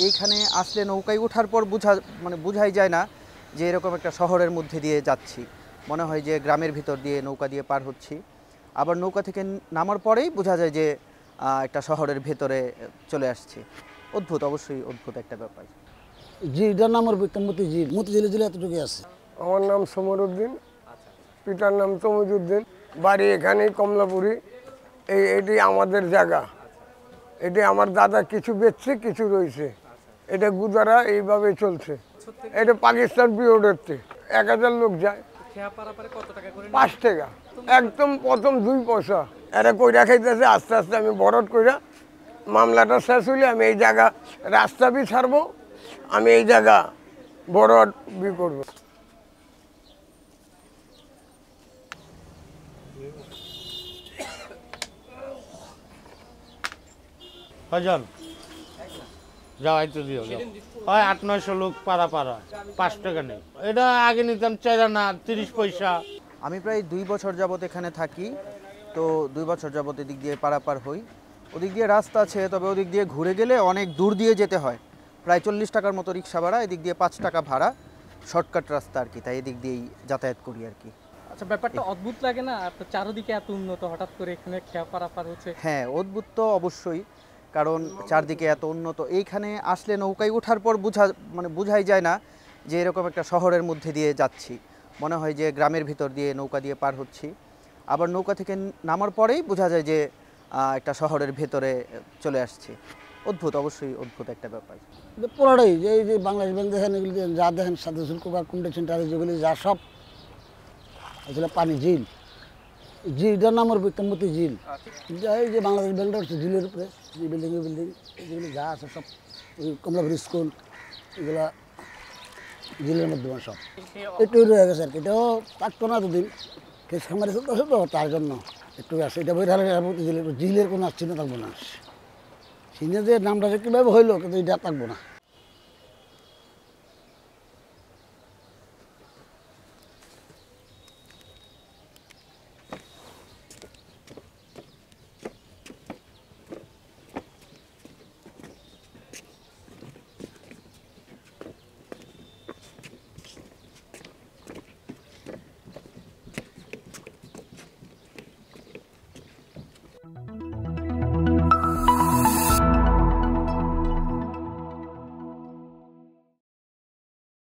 এইখানে আসলে নৌকায় ওঠার পর বোঝাই যায় না যে এরকম একটা শহরের মধ্যে দিয়ে যাচ্ছি। মনে হয় যে গ্রামের ভিতর দিয়ে নৌকা দিয়ে পার হচ্ছি। আবার নৌকা থেকে নামার পরেই বোঝা যায় যে একটা শহরের ভেতরে চলে আসছি। অদ্ভুত, অবশ্যই অদ্ভুত একটা ব্যাপার। জিটার নাম ওর মতিঝিল, মতিঝিলে জেলে এতটুকু আছে। আমার নাম সমর উদ্দিন, পিতার নাম তমুজউদ্দিন, বাড়ি এখানেই কমলাপুরি। এটি আমাদের জায়গা। এটি আমার দাদা কিছু বেচছে, কিছু রয়েছে। এটা গুজারা এইভাবে চলছে। এটা পাকিস্তান পিরিয়ডের 1000 লোক যায়, 5 টাকা একদম প্রথম 2 পয়সা। এরা কইরা খাইতেছে, আস্তে আস্তে আমি বরট কইরা মামলাটা শেষ হইলে আমি এই জায়গা রাস্তা বি ছাড়বো, আমি এই জায়গা বরট বি করবো। কয়জন যাও আইতে দিও, হয় 800-900 লোক পাড়া 5 টাকা নেই। এটা আগে নিতাম 4 আনা 30 পয়সা। আমি প্রায় 2 বছর যাবত এখানে থাকি। তো 2 বছর যাবত এদিক দিয়ে পারাপার হই। ওদিক দিয়ে রাস্তা আছে, তবে ওদিক দিয়ে ঘুরে গেলে অনেক দূর দিয়ে যেতে হয়। প্রায় 40 টাকার মতো রিক্সা ভাড়া, এদিক দিয়ে 5 টাকা ভাড়া, শর্টকাট রাস্তা আর কি, তাই এদিক দিয়েই যাতায়াত করি আর কি। আচ্ছা, ব্যাপারটা অদ্ভুত লাগে না? আপনার চারদিকে এত উন্নত, হঠাৎ করে এখানে খেয়া পারাপার হচ্ছে। হ্যাঁ, অদ্ভুত তো অবশ্যই, কারণ চারদিকে এত উন্নত। এইখানে আসলে নৌকায় ওঠার পর বোঝাই যায় না যে এরকম একটা শহরের মধ্যে দিয়ে যাচ্ছি। মনে হয় যে গ্রামের ভিতর দিয়ে নৌকা দিয়ে পার হচ্ছি। আবার নৌকা থেকে নামার পরেই বোঝা যায় যে একটা শহরের ভেতরে চলে আসছি। অদ্ভুত, অবশ্যই অদ্ভুত একটা ব্যাপার। পুরোটাই যে এই যে বাংলাদেশ ব্যাংক দেখেন, এগুলি যা দেখেন সাথে শুল্ক বা কুন্ডে সেন্টার যেগুলি যা সব আসলে পানি ঝিল। জিটার নাম ওর মতিঝিল। এই যে বাংলাদেশ ব্যাংকটা হচ্ছে ঝিলের উপরে, যে বিল্ডিং যেগুলি যা আছে সব ওই কমলাপুর স্কুল এগুলা ঝিলের মধ্যে সব একটু রয়ে গেছে আর কি। এটাও থাকতো না দুদিন, কেস খামারে চলতেছে তো তার জন্য একটু আছে। এটা বই ঢালে ঝিলের কোনো চিহ্ন থাকবো না। চিহ্নে যে নামটা যে কীভাবে হইলো, কিন্তু এটা থাকবো না।